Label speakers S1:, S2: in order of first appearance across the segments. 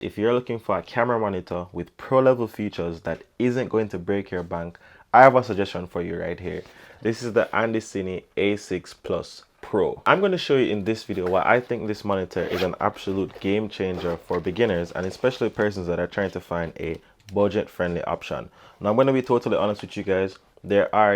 S1: If you're looking for a camera monitor with pro level features that isn't going to break your bank, I have a suggestion for you right here. This is the ANDYCINE A6 Plus Pro. I'm going to show you in this video why I think this monitor is an absolute game changer for beginners and especially persons that are trying to find a budget friendly option. Now I'm going to be totally honest with you guys. There are,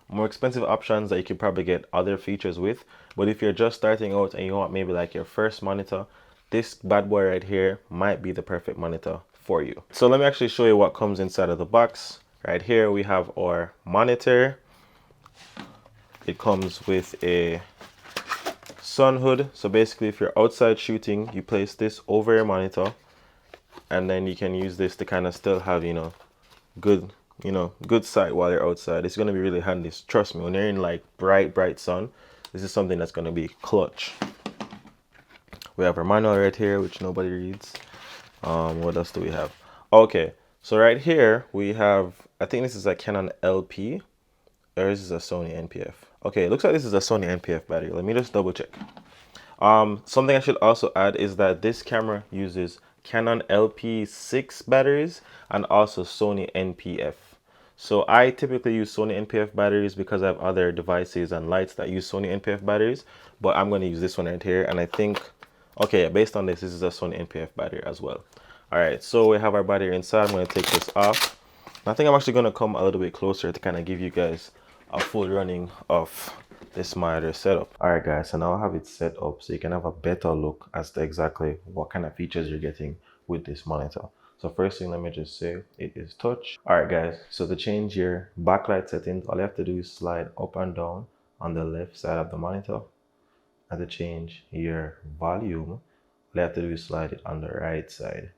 S1: more expensive options that you could probably get other features with, but if you're just starting out and you want maybe like your first monitor, this bad boy right here might be the perfect monitor for you. So let me actually show you what comes inside of the box. Right here we have our monitor. It comes with a sun hood. So basically if you're outside shooting, you place this over your monitor and then you can use this to kind of still have, good good sight while you're outside. It's going to be really handy. Trust me, when you're in like bright sun, this is something that's going to be clutch. We have our manual right here, which nobody reads. What else do we have? Okay, so right here we have, I think this is a Canon LP, or this is a Sony NPF. Okay, it looks like this is a Sony NPF battery. Let me just double check. Something I should also add is that this camera uses Canon LP6 batteries and also Sony NPF. So I typically use Sony NPF batteries because I have other devices and lights that use Sony NPF batteries, but I'm going to use this one right here, and I think, okay, based on this is a Sony NPF battery as well. All right, so we have our battery inside. I'm going to take this off. I think I'm actually going to come a little bit closer to kind of give you guys a full running of this monitor setup. All right guys, so now I have it set up so you can have a better look as to exactly what kind of features you're getting with this monitor. So first thing, let me just say it is touch. All right guys, so to change your backlight settings, all you have to do is slide up and down on the left side of the monitor. And to change your volume, all you have to do is slide it on the right side.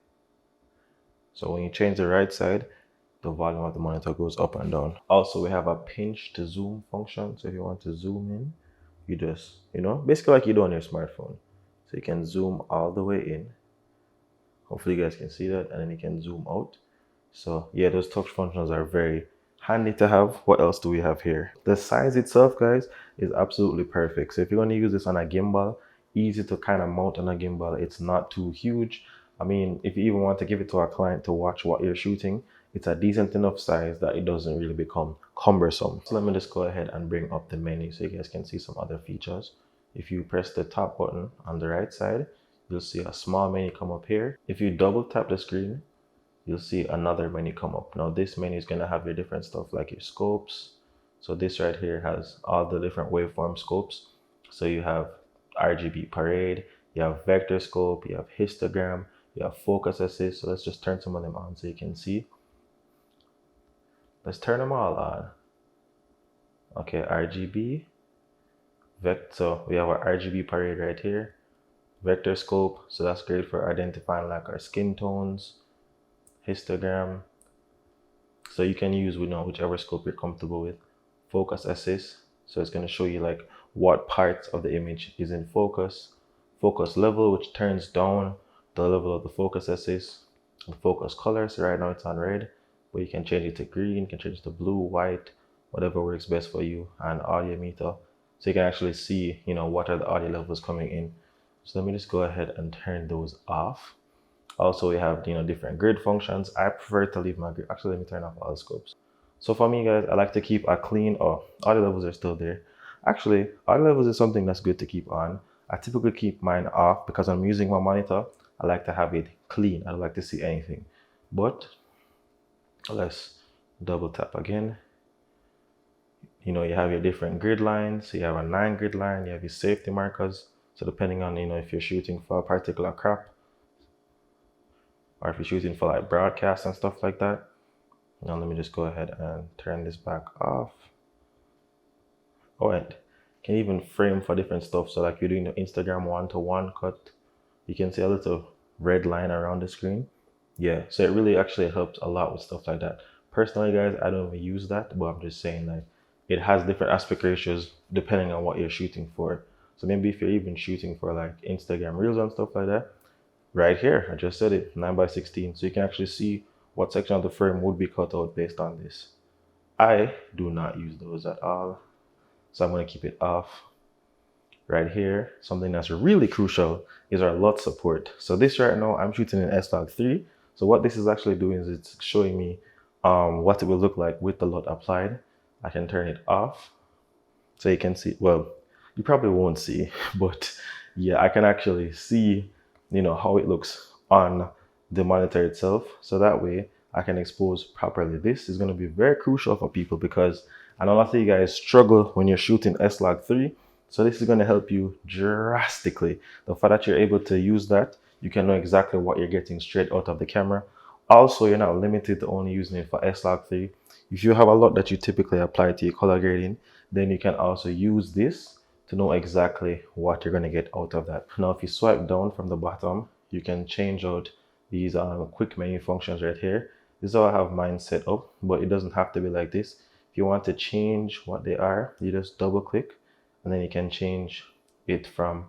S1: So when you change the right side, the volume of the monitor goes up and down. Also, we have a pinch to zoom function. So if you want to zoom in, you just, basically like you do on your smartphone. So you can zoom all the way in. Hopefully you guys can see that, and then you can zoom out. So yeah, those touch functions are very handy to have. What else do we have here? The size itself, guys, is absolutely perfect. So if you're going to use this on a gimbal, easy to kind of mount on a gimbal. It's not too huge. I mean, if you even want to give it to a client to watch what you're shooting, it's a decent enough size that it doesn't really become cumbersome. So let me just go ahead and bring up the menu so you guys can see some other features. If you press the top button on the right side, you'll see a small menu come up here. If you double tap the screen, you'll see another menu come up. Now this menu is going to have your different stuff like your scopes. So this right here has all the different waveform scopes. So you have RGB parade, you have vector scope, you have histogram, you have focus assist. So let's just turn some of them on so you can see. Let's turn them all on. Okay, RGB. So we have our RGB parade right here. Vector scope, so that's great for identifying like our skin tones. Histogram, so you can use whichever scope you're comfortable with. Focus assist, so it's going to show you like what parts of the image is in focus. Focus level, which turns down the level of the focus assist. And focus color, so right now it's on red, but you can change it to green, you can change it to blue, white, whatever works best for you. And audio meter, so you can actually see what are the audio levels coming in. So let me just go ahead and turn those off. Also, we have different grid functions. I prefer to leave my grid. Actually, let me turn off all the scopes. So for me, guys, I like to keep a clean. Oh, audio levels are still there. Actually, audio levels is something that's good to keep on. I typically keep mine off because I'm using my monitor. I like to have it clean. I don't like to see anything. But let's double tap again. You have your different grid lines. So you have a 9 grid line. You have your safety markers. So depending on if you're shooting for a particular crop, or if you're shooting for like broadcast and stuff like that. Now let me just go ahead and turn this back off. Oh, and can even frame for different stuff. So like you're doing the Instagram 1-to-1 cut, you can see a little red line around the screen. Yeah, so it really actually helps a lot with stuff like that. Personally, guys, I don't even use that, but I'm just saying like it has different aspect ratios depending on what you're shooting for. So maybe if you're even shooting for like Instagram reels and stuff like that, right here, I just said it, 9:16. So you can actually see what section of the frame would be cut out based on this. I do not use those at all. So I'm going to keep it off. right here, something that's really crucial is our LUT support. So this right now, I'm shooting in S-Log3. So what this is actually doing is it's showing me what it will look like with the LUT applied. I can turn it off so you can see, well, you probably won't see, but yeah, I can actually see, how it looks on the monitor itself. So that way I can expose properly. This is going to be very crucial for people because I know a lot of you guys struggle when you're shooting S-Log3. So this is going to help you drastically. The fact that you're able to use that, you can know exactly what you're getting straight out of the camera. Also, you're not limited to only using it for S-Log3. If you have a lot that you typically apply to your color grading, then you can also use this to know exactly what you're going to get out of that. Now, if you swipe down from the bottom, you can change out these quick menu functions right here. This is how I have mine set up, but it doesn't have to be like this. If you want to change what they are, you just double click and then you can change it from,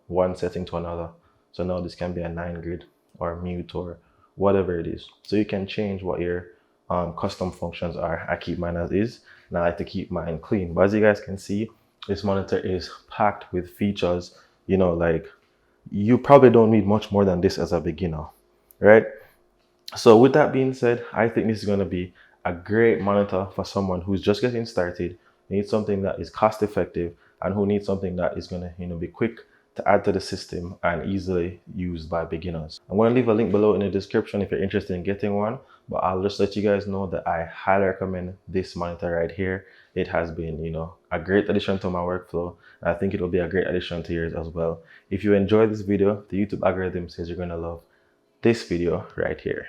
S1: one setting to another. So now this can be a 9 grid or mute or whatever it is. So you can change what your custom functions are. I keep mine as is, and I like to keep mine clean. But as you guys can see, this monitor is packed with features, like you probably don't need much more than this as a beginner, right? So with that being said, I think this is going to be a great monitor for someone who's just getting started, needs something that is cost effective, and who needs something that is going to be quick to add to the system and easily used by beginners. I'm going to leave a link below in the description if you're interested in getting one, but I'll just let you guys know that I highly recommend this monitor right here. It has been, a great addition to my workflow. I think it will be a great addition to yours as well. If you enjoyed this video, the YouTube algorithm says you're going to love this video right here.